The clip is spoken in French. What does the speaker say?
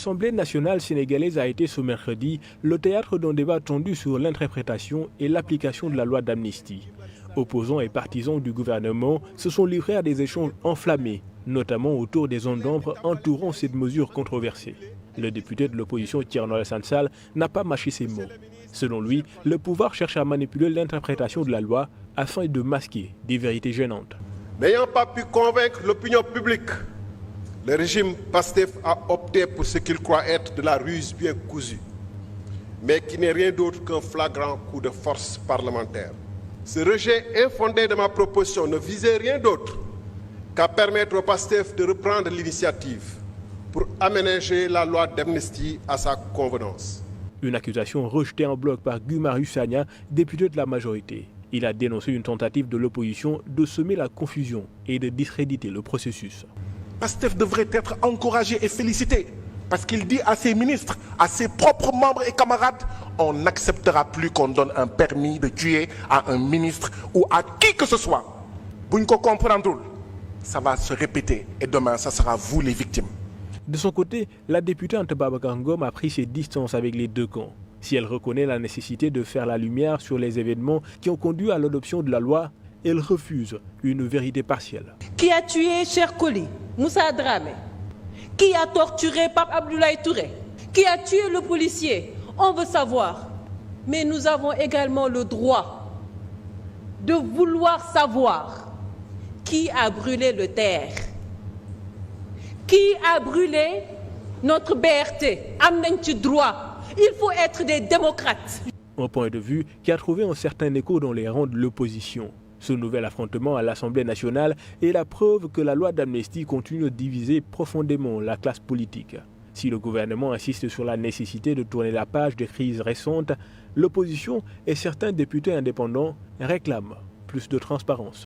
L'Assemblée nationale sénégalaise a été ce mercredi le théâtre d'un débat tendu sur l'interprétation et l'application de la loi d'amnistie. Opposants et partisans du gouvernement se sont livrés à des échanges enflammés, notamment autour des zones d'ombre entourant cette mesure controversée. Le député de l'opposition Thierno Alassane Sall n'a pas mâché ses mots. Selon lui, le pouvoir cherche à manipuler l'interprétation de la loi afin de masquer des vérités gênantes. N'ayant pas pu convaincre l'opinion publique, le régime PASTEF a opté pour ce qu'il croit être de la ruse bien cousue, mais qui n'est rien d'autre qu'un flagrant coup de force parlementaire. Ce rejet infondé de ma proposition ne visait rien d'autre qu'à permettre au PASTEF de reprendre l'initiative pour aménager la loi d'amnistie à sa convenance. Une accusation rejetée en bloc par Guy Marius Sagna, député de la majorité. Il a dénoncé une tentative de l'opposition de semer la confusion et de discréditer le processus. PASTEF devrait être encouragé et félicité parce qu'il dit à ses ministres, à ses propres membres et camarades, on n'acceptera plus qu'on donne un permis de tuer à un ministre ou à qui que ce soit. Buñ ko comprendre, ça va se répéter et demain, ça sera vous les victimes. De son côté, la députée Anta Babacar Ngom a pris ses distances avec les deux camps. Si elle reconnaît la nécessité de faire la lumière sur les événements qui ont conduit à l'adoption de la loi, elle refuse une vérité partielle. Qui a tué Cheikh Koli, Moussa Dramé? Qui a torturé Pape Abdoulaye Touré? Qui a tué le policier? On veut savoir. Mais nous avons également le droit de vouloir savoir qui a brûlé le terre. Qui a brûlé notre BRT? Am nañ ci droit. Il faut être des démocrates. Un point de vue qui a trouvé un certain écho dans les rangs de l'opposition. Ce nouvel affrontement à l'Assemblée nationale est la preuve que la loi d'amnistie continue de diviser profondément la classe politique. Si le gouvernement insiste sur la nécessité de tourner la page des crises récentes, l'opposition et certains députés indépendants réclament plus de transparence.